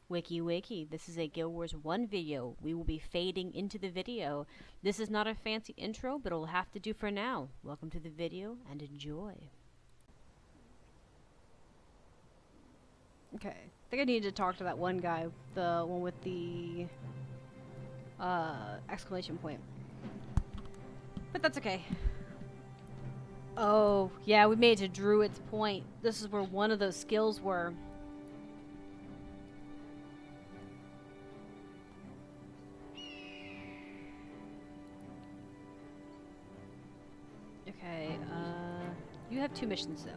Wiki wiki, this is a Guild Wars 1 video. We will be fading into the video. This is not a fancy intro, but it'll have to do for now. Welcome to the video and enjoy. Okay, I think I need to talk to that one guy, the one with the exclamation point. But that's okay. Oh, yeah, we made it to Druid's Point. This is where one of those skills were. Okay, you have 2 missions though.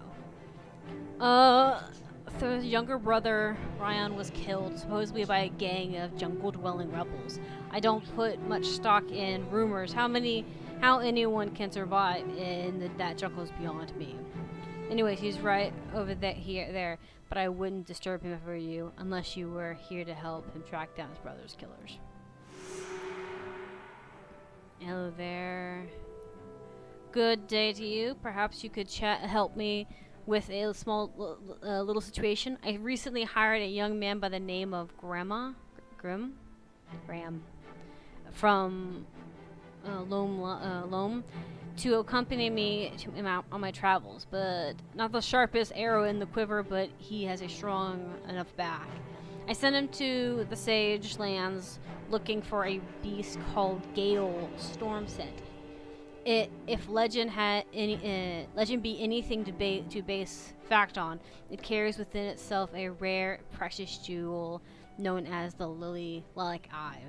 The younger brother, Ryan, was killed supposedly by a gang of jungle-dwelling rebels. I don't put much stock in rumors. How anyone can survive in that jungle is beyond me. Anyways, he's right over there, but I wouldn't disturb him if I were you, unless you were here to help him track down his brother's killers. Hello there. Good day to you. Perhaps you could help me with a small little situation. I recently hired a young man by the name of Graham from Loam to accompany me on my travels, but not the sharpest arrow in the quiver, but he has a strong enough back. I sent him to the Sage Lands looking for a beast called Gale Stormscent. If legend be anything to base fact on, it carries within itself a rare, precious jewel known as the Lilac Eye.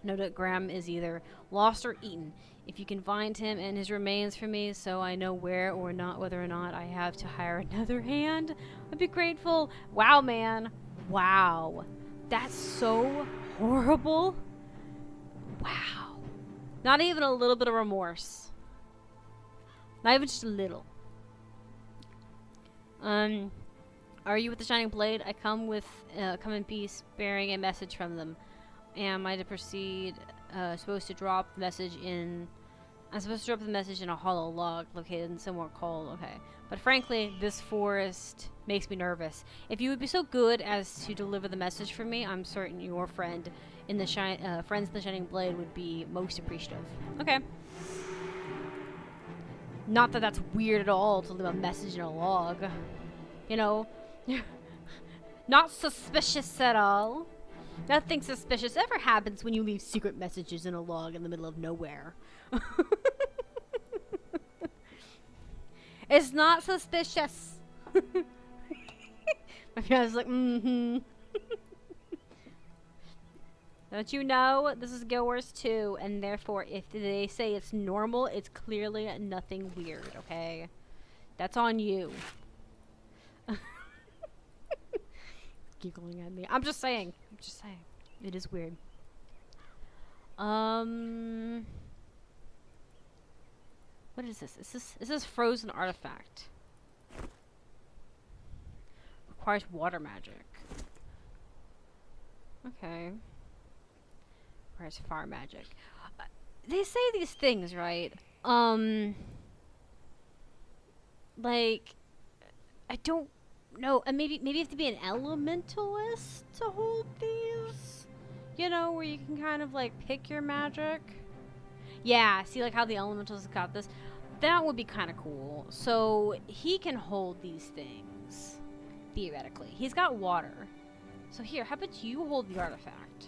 Know that Graham is either lost or eaten. If you can find him and his remains for me, so I know whether or not I have to hire another hand, I'd be grateful. Wow, man. Wow. That's so horrible. Wow. Not even a little bit of remorse. Not even just a little. Are you with the Shining Blade? I come in peace, bearing a message from them. Am I to proceed? Supposed to drop the message in. I'm supposed to drop the message in a hollow log located in somewhere called. Okay, but frankly, this forest makes me nervous. If you would be so good as to deliver the message for me, I'm certain your friends in the Shining Blade would be most appreciative. Okay. Not that that's weird at all to leave a message in a log. You know, not suspicious at all. Nothing suspicious ever happens when you leave secret messages in a log in the middle of nowhere. It's not suspicious. My fiance was like, Don't you know? This is Guild Wars 2, and therefore, if they say it's normal, it's clearly nothing weird, okay? That's on you. Giggling at me. I'm just saying. It is weird. What is this? Is this frozen artifact? Requires water magic. Okay. Requires fire magic. They say these things, right? Like, I don't know. And maybe you have to be an elementalist to hold these. You know, where you can kind of like pick your magic. Yeah, see like how the elementals got this? That would be kind of cool. So he can hold these things, theoretically. He's got water. So here, how about you hold the artifact?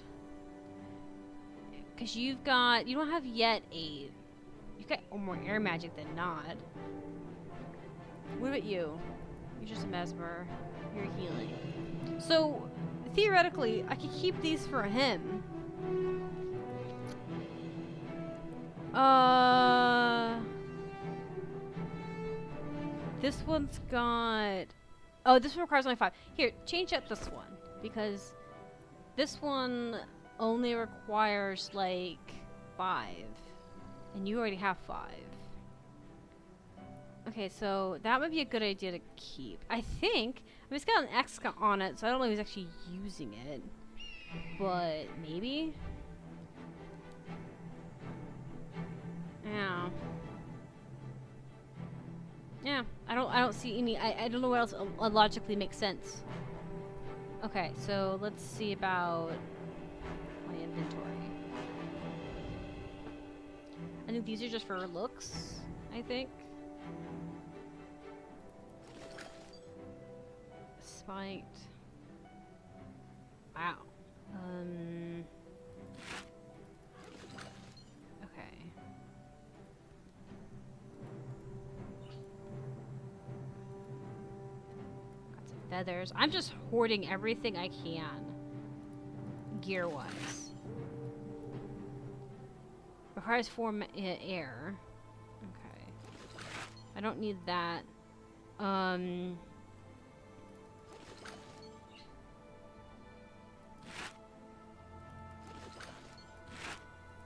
Because you don't have yet you've got more air magic than not. What about you? You're just a mesmer. You're healing. So, theoretically, I could keep these for him. This one's got... Oh, this one requires only 5. Here, change up this one. Because this one only requires, like, 5. And you already have 5. Okay, so that would be a good idea to keep. I think... I mean, it's got an X on it, so I don't know if he's actually using it. But, maybe? Yeah. Yeah, I don't see any... I don't know what else logically makes sense. Okay, so let's see about my inventory. I think these are just for looks, I think. Spiked. Wow. Okay. Got some feathers. I'm just hoarding everything I can, gear-wise. Requires 4 air. Okay. I don't need that.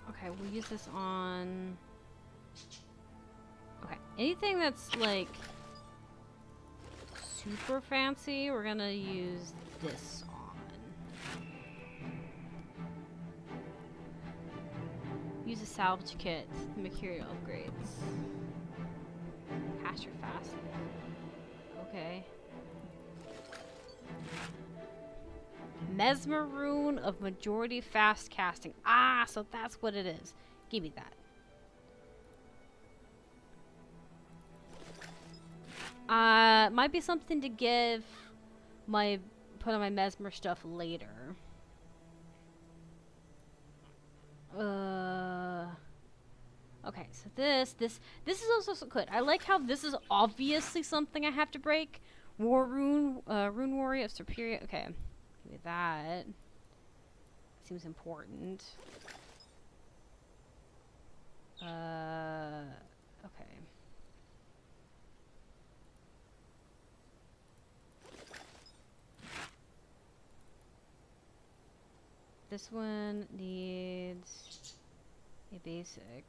Okay, we'll use this on... Okay, anything that's, like, super fancy, we're gonna use this on. Use a salvage kit, material upgrades. Caster fast. Okay. Mesmer rune of majority fast casting. Ah, so that's what it is. Give me that. Might be something to give put on my mesmer stuff later. Okay, so this is also so good. I like how this is obviously something I have to break. War rune, rune warrior of superior. Okay, give me that. Seems important. Okay. This one needs a basic.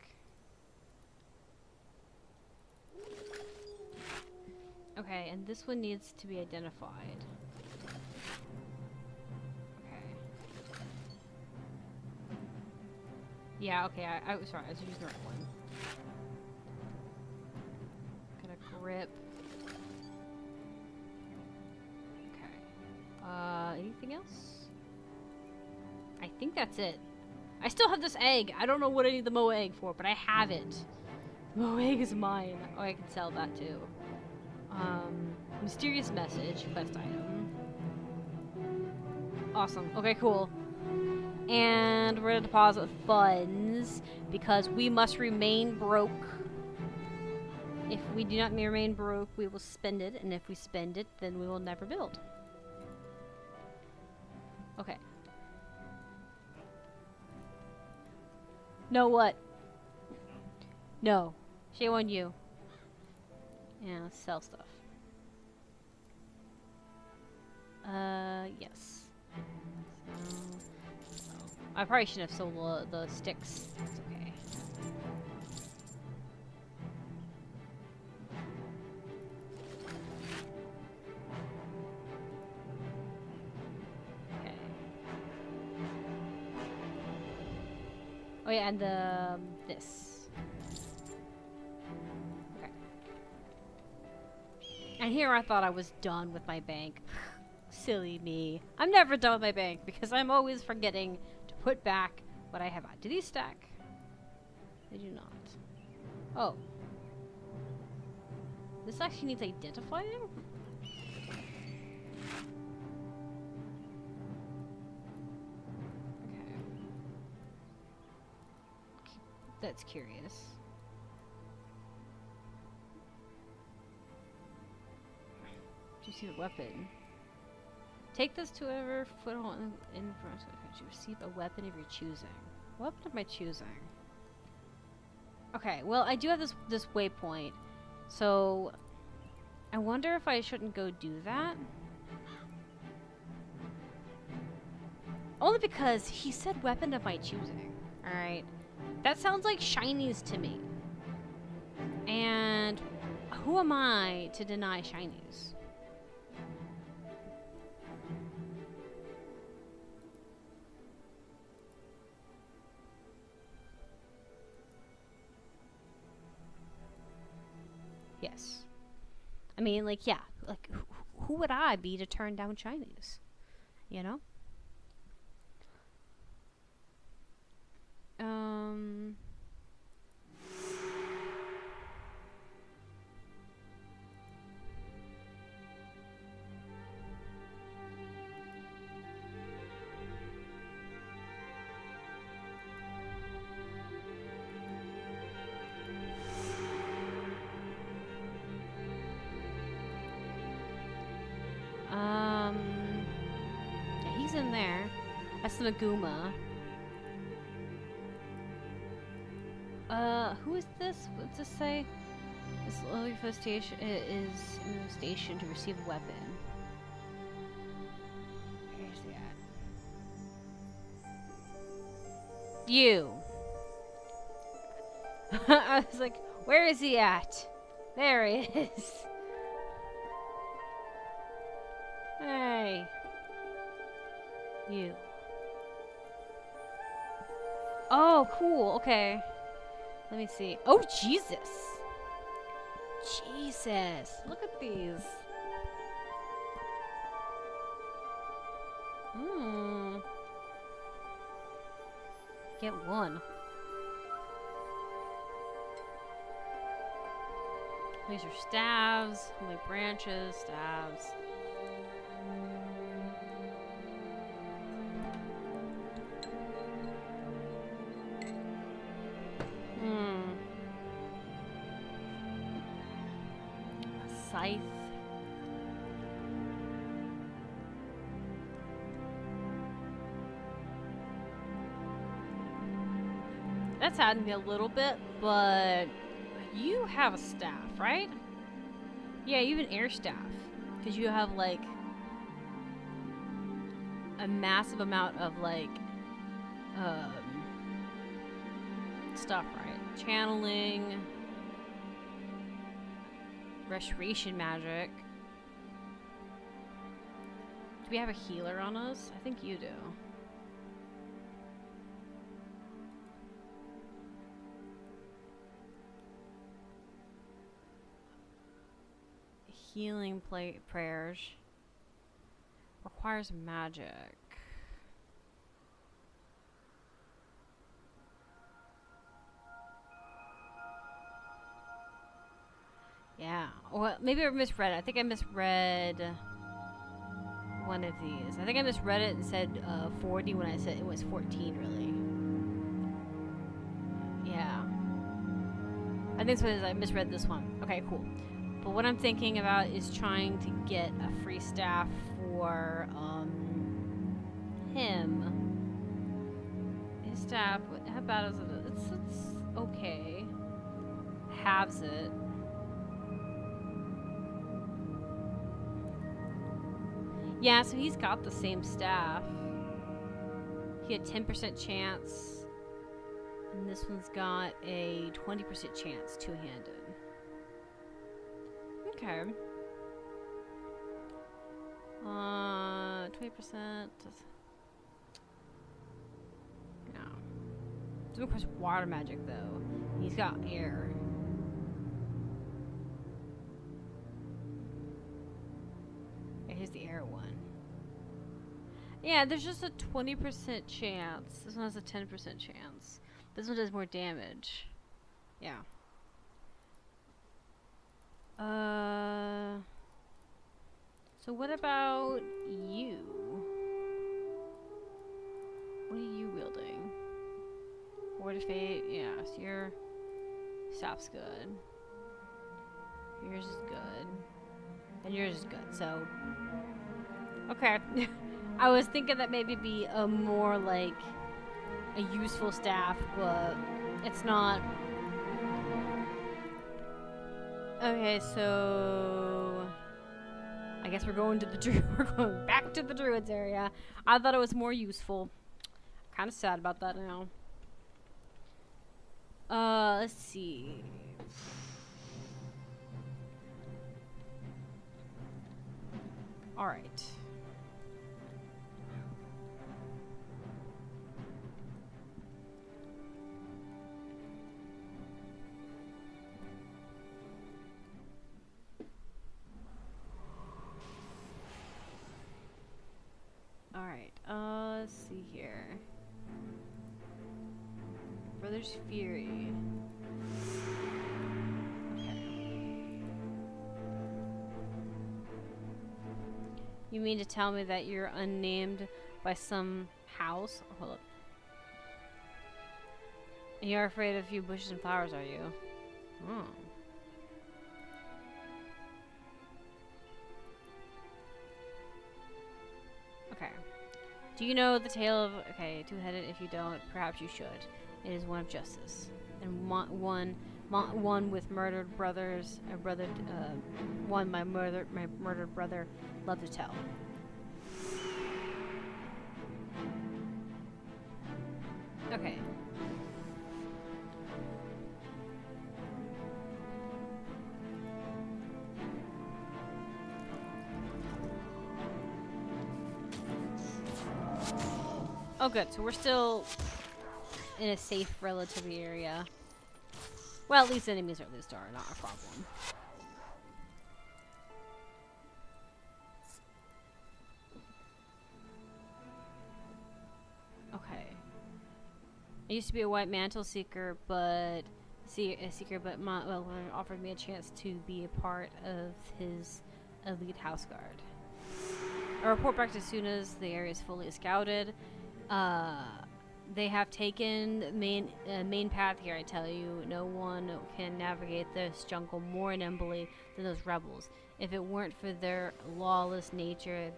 Okay, and this one needs to be identified. Okay. Yeah, okay, I was sorry, I was using the right one. Got a grip. Okay. Anything else? I think that's it. I still have this egg. I don't know what I need the Moe egg for, but I have it. Moe egg is mine. Oh, I can sell that too. Mysterious message, quest item. Awesome. Okay, cool. And we're gonna deposit funds because we must remain broke. If we do not remain broke, we will spend it, and if we spend it, then we will never build. Okay. No, what? No. Shame on you. Yeah, let's sell stuff. Yes. So, I probably should have sold the sticks. It's okay. Okay. Oh yeah, and the this. Okay. And here I thought I was done with my bank. Silly me. I'm never done with my bank because I'm always forgetting to put back what I have on. Do these stack? They do not. Oh. This actually needs identifying? Okay. That's curious. Do you see the weapon? Take this to whoever foothold in front of the country. Receive a weapon of your choosing. What weapon am I choosing? Okay, well, I do have this waypoint. So, I wonder if I shouldn't go do that. Only because he said weapon of my choosing. Alright. That sounds like shinies to me. And who am I to deny shinies? Yes. I mean, like, yeah. Like, who would I be to turn down shinies? You know? Um... Yeah, he's in there. That's the Maguma. Who is this? What's this say? This lowly for the station is in the station to receive a weapon. Where's he at? You! I was like, where is he at? There he is. Hey. You. Oh, cool. Okay. Let me see. Oh, Jesus. Jesus. Look at these. Get one. These are staves. Only branches, staves. Scythe. That saddened me a little bit, but you have a staff, right? Yeah, you have an air staff. Because you have, like, a massive amount of, like, stuff, right? Channeling, restoration magic. Do we have a healer on us? I think you do. Healing prayers. Requires magic. Yeah. Well, maybe I misread it. I think I misread one of these. I think I misread it and said 40 when I said it was 14, really. Yeah. I think so. I misread this one. Okay, cool. But what I'm thinking about is trying to get a free staff for him. His staff, how bad is it? It's okay. Halves it. Yeah, so he's got the same staff. He had 10% chance. And this one's got a 20% chance two-handed. Okay. 20%. No. Doesn't require water magic though. He's got air. Yeah, here's the air one. Yeah, there's just a 20% chance. This one has a 10% chance. This one does more damage. Yeah. So what about you? What are you wielding? Fortifate, yeah, so your staff's good. Yours is good. And yours is good, so. Okay. I was thinking that maybe be a more like a useful staff, but it's not. Okay, so I guess we're going to the we're going back to the druids area. I thought it was more useful. Kind of sad about that now. Let's see. All right. All see here. Brother's Fury. Okay. You mean to tell me that you're unnamed by some house? Oh, hold up. You're afraid of a few bushes and flowers, are you? Oh. Okay. Do you know the tale of... Okay, two-headed. If you don't, perhaps you should. It is one of justice. And one with murdered brothers... one my murdered brother loved to tell. Okay. Oh, good. So we're still in a safe, relatively area. Well, at least enemies are not a problem. Okay. I used to be a white mantle seeker, but offered me a chance to be a part of his elite house guard. I'll report back as soon as the area is fully scouted. They have taken main path here. I tell you, no one can navigate this jungle more nimbly than those rebels. If it weren't for their lawless nature,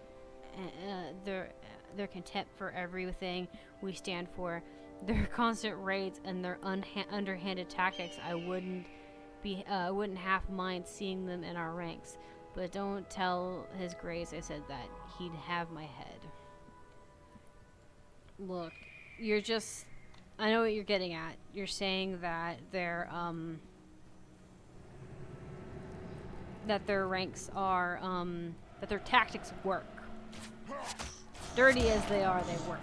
their contempt for everything we stand for, their constant raids, and their underhanded tactics, I wouldn't half mind seeing them in our ranks. But don't tell His Grace I said that. He'd have my head. Look, you're just... I know what you're getting at. You're saying that their ranks are, that their tactics work. Dirty as they are, they work.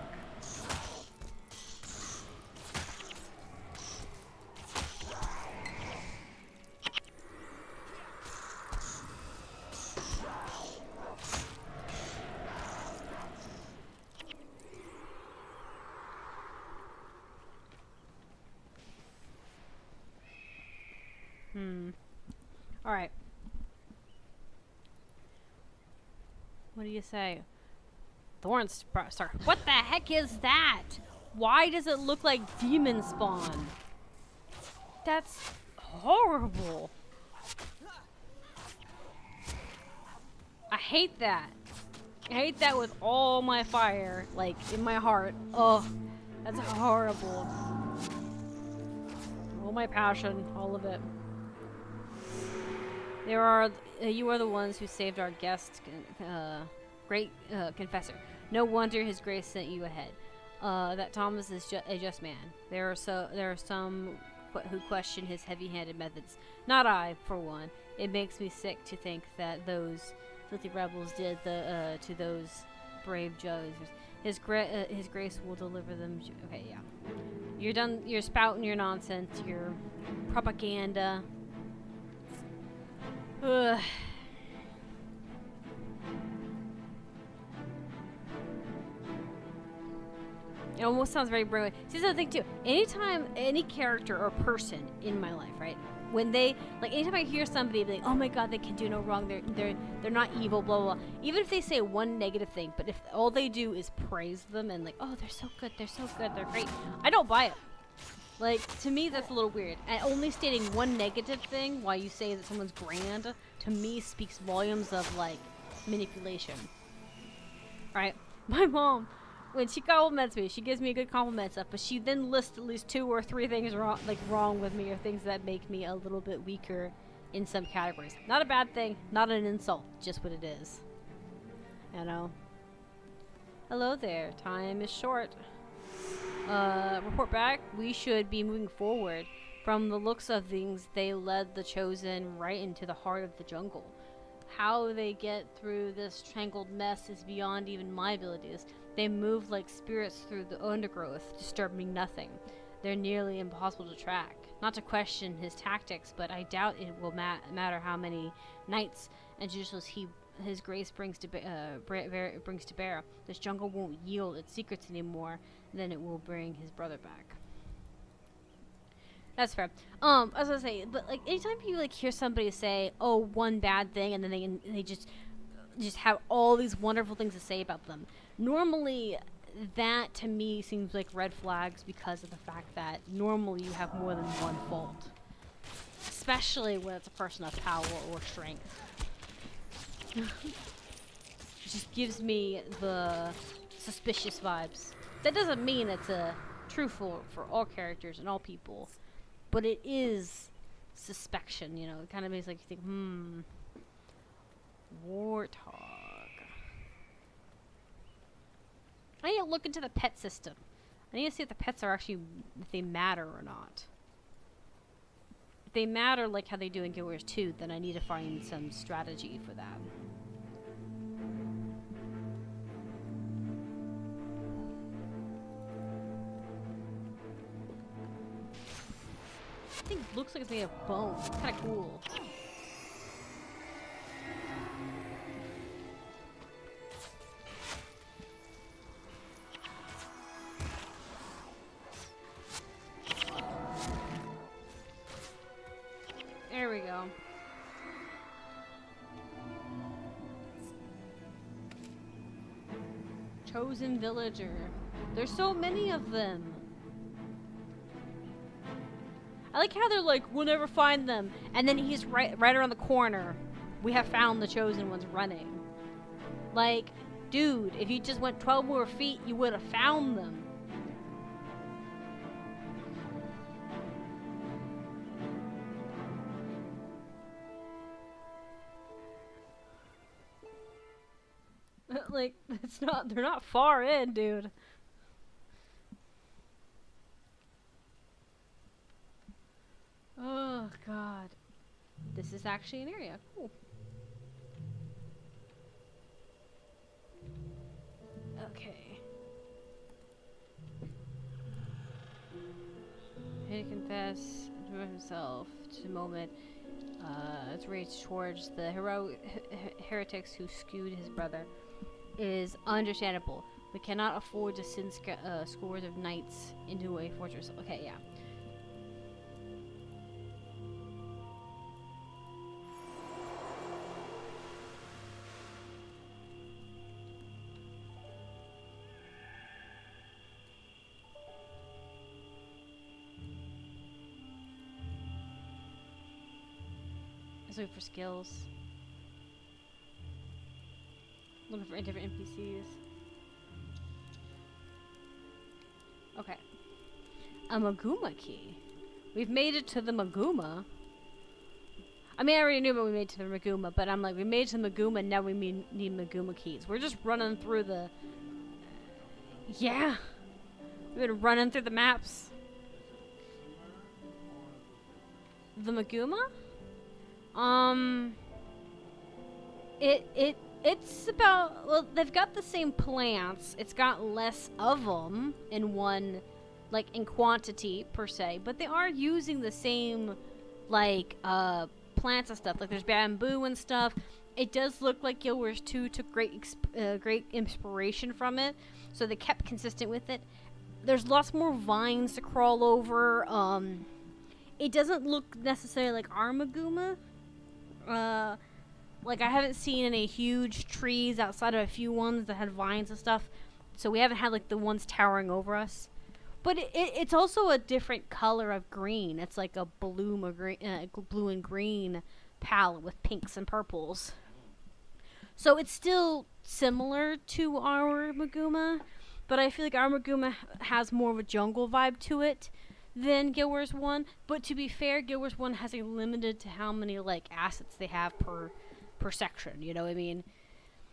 Alright. What do you say? Thorns star. What the heck is that? Why does it look like demon spawn? That's horrible. I hate that. I hate that with all my fire, like in my heart. Oh, that's horrible. All my passion, all of it. You are the ones who saved our guest, great confessor. No wonder His Grace sent you ahead. That Thomas is a just man. There are some who question his heavy-handed methods. Not I, for one. It makes me sick to think that those filthy rebels did to those brave judges. His Grace will deliver them. Okay, yeah. You're done. You're spouting your nonsense. Your propaganda. Ugh. It almost sounds very brilliant. See, that's the thing too. Anytime any character or person in my life, right? When they anytime I hear somebody be like, "Oh my God, they can do no wrong. They're not evil." Blah blah blah. Even if they say one negative thing, but if all they do is praise them and like, "Oh, they're so good. They're so good. They're great," I don't buy it. Like, to me, that's a little weird. And only stating one negative thing while you say that someone's grand, to me, speaks volumes of, like, manipulation. Right? My mom, when she compliments me, she gives me a good compliment and stuff, but she then lists at least 2 or 3 things wrong with me, or things that make me a little bit weaker in some categories. Not a bad thing, not an insult, just what it is. You know? Hello there. Time is short. Report back. We should be moving forward. From the looks of things, they led the Chosen right into the heart of the jungle. How they get through this tangled mess is beyond even my abilities. They move like spirits through the undergrowth, disturbing nothing. They're nearly impossible to track. Not to question his tactics, but I doubt it will matter how many knights and judicials he his grace brings to bear. This jungle won't yield its secrets anymore. Then it will bring his brother back. That's fair. I was gonna say, but like anytime you like hear somebody say, "Oh, one bad thing," and then they just have all these wonderful things to say about them. Normally, that to me seems like red flags because of the fact that normally you have more than one fault, especially when it's a person of power or strength. It just gives me the suspicious vibes. That doesn't mean it's a true for all characters and all people, but it is suspicion, you know. It kind of makes like you think, warthog. I need to look into the pet system. I need to see if the pets are actually, if they matter or not. If they matter like how they do in Guild Wars 2, then I need to find some strategy for that. I think it looks like it's made of bone. It's kind of cool. There we go. Chosen villager. There's so many of them. I like how they're like, we'll never find them. And then he's right around the corner. We have found the chosen ones running. Like, dude, if you just went 12 more feet, you would have found them. Like, they're not far in, dude. Oh, God. This is actually an area. Cool. Okay. He confess to himself to the moment. It's reached towards the heretics who skewed his brother. Is understandable. We cannot afford to send scores of knights into a fortress. Okay, yeah. Let's look for skills. Looking for different NPCs. Okay. A Maguma key. We've made it to the Maguma. I mean, I already knew we made it to the Maguma, but I'm like, we made it to the Maguma, now we need Maguma keys. We're just running through the... Yeah. We've been running through the maps. The Maguma? It's about, well, they've got the same plants. It's got less of them in one, like, in quantity, per se. But they are using the same, like, plants and stuff. Like, there's bamboo and stuff. It does look like Guild Wars 2 took great inspiration from it. So they kept consistent with it. There's lots more vines to crawl over. It doesn't look necessarily like our Maguma. Like, I haven't seen any huge trees outside of a few ones that had vines and stuff. So we haven't had, like, the ones towering over us. But it's also a different color of green. It's like a blue and green palette with pinks and purples. So it's still similar to our Maguma. But I feel like our Maguma has more of a jungle vibe to it than Guild Wars 1. But to be fair, Guild Wars 1 has a limited to how many, like, assets they have per section, you know what I mean?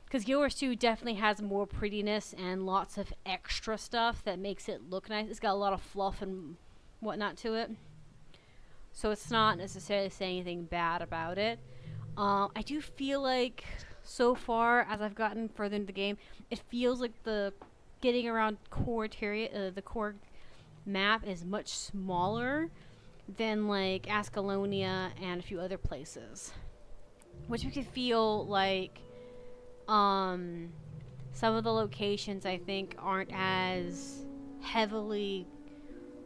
Because Guild Wars 2 definitely has more prettiness and lots of extra stuff that makes it look nice. It's got a lot of fluff and whatnot to it. So it's not necessarily saying anything bad about it. I do feel like, so far, as I've gotten further into the game, it feels like the getting around the core map is much smaller than, like, Ascalonia and a few other places. Which makes me feel like Some of the locations I think aren't as heavily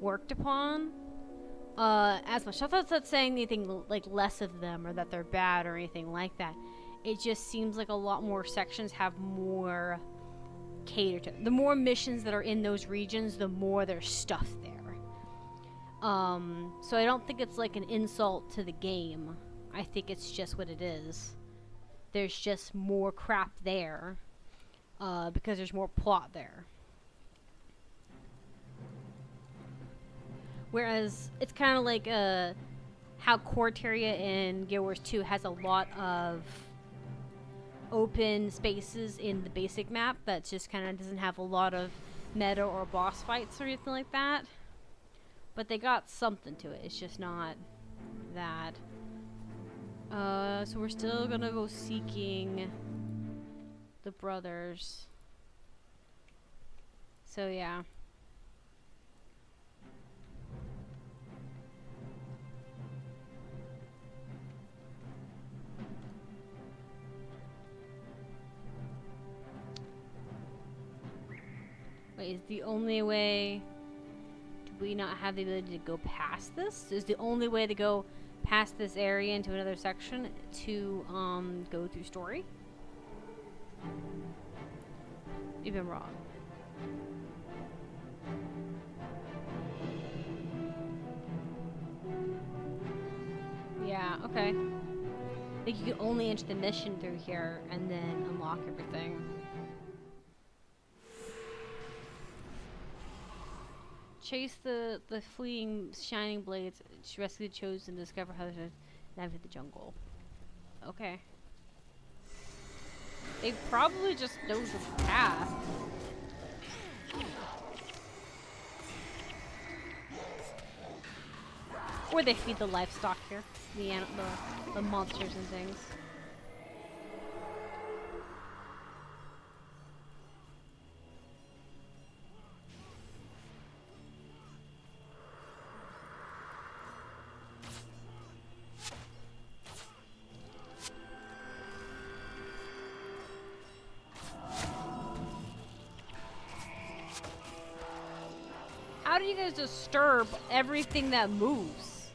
worked upon as much. Not that's saying anything like less of them or that they're bad or anything like that. It just seems like a lot more sections have more catered to. The more missions that are in those regions, the more there's stuff there. So I don't think it's like an insult to the game. I think it's just what it is. There's just more crap there, because there's more plot there. Whereas it's kind of like how Corteria in Guild Wars 2 has a lot of open spaces in the basic map that just kind of doesn't have a lot of meta or boss fights or anything like that. But they got something to it. It's just not that. So we're still gonna go seeking the brothers. So yeah. Wait, is the only way... Do we not have the ability to go past this? Is the only way to go past this area into another section to go through story? You've been wrong. Yeah, okay. I think you can only enter the mission through here and then unlock everything. Chase the fleeing shining blades, rescue the chosen, discover how to navigate the jungle. Okay. They probably just know the path. Or they feed the livestock here. The monsters and things. How do you guys disturb everything that moves?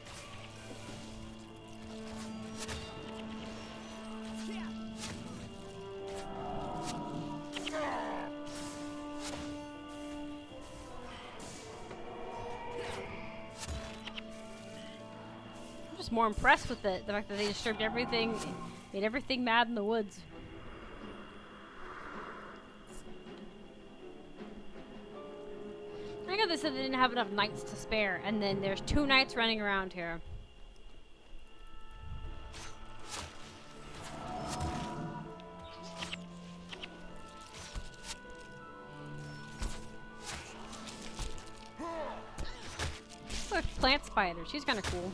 I'm just more impressed with it. The fact that they disturbed everything, made everything mad in the woods. I got they said they didn't have enough knights to spare, and then there's 2 knights running around here. Look, plant spider. She's kind of cool.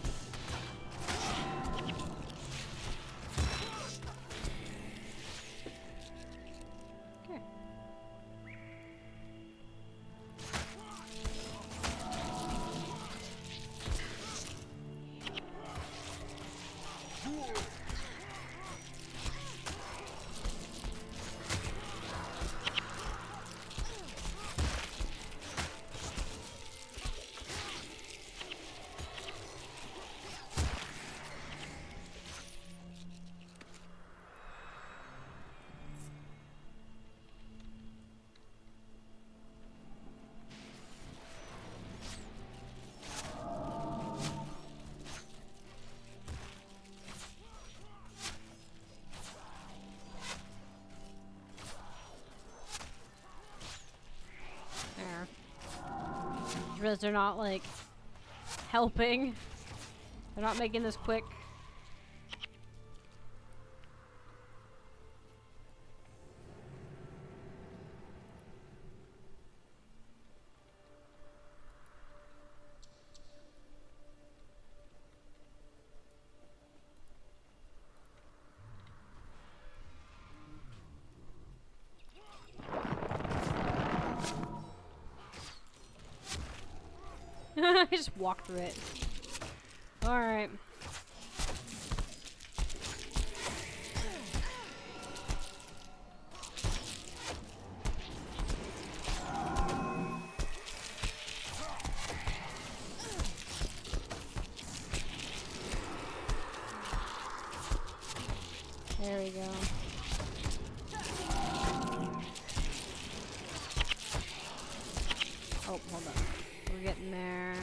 Because they're not like helping. They're not making this quick. I just walk through it. Alright. There we go. Oh, hold up. We're getting there.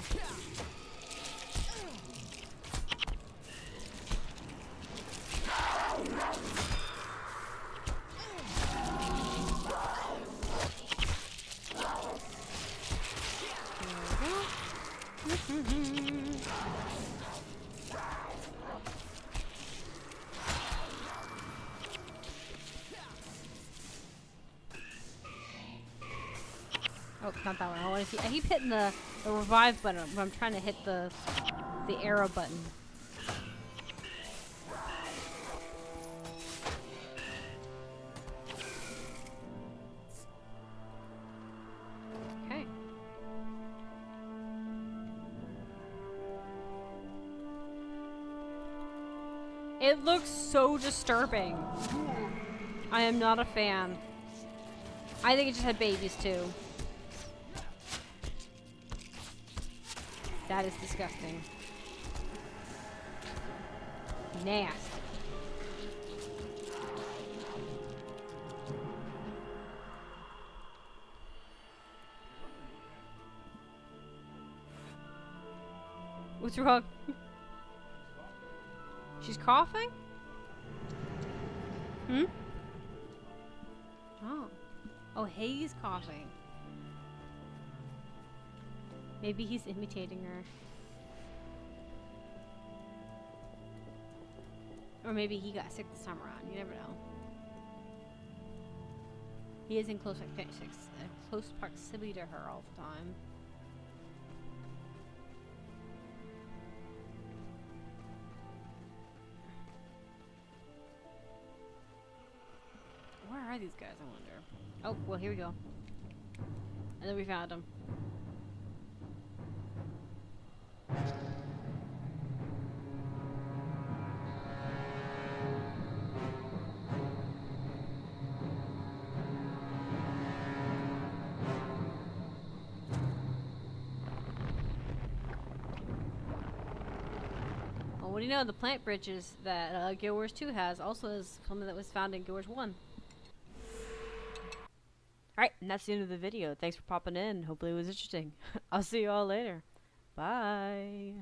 Oh, not that one. I want to see. I keep hitting the revive button, but I'm trying to hit the arrow button. Okay. It looks so disturbing. I am not a fan. I think it just had babies too. That is disgusting. Nasty. What's wrong? She's coughing? Hmm? Oh. Oh, Hayes coughing. Maybe he's imitating her. Or maybe he got sick this time around. You never know. He is in close proximity to her all the time. Where are these guys, I wonder? Oh, well, here we go. And then we found them. Well, what do you know? The plant bridges that Guild Wars 2 has also is something that was found in Guild Wars 1. Alright, and that's the end of the video. Thanks for popping in. Hopefully it was interesting. I'll see you all later. Bye.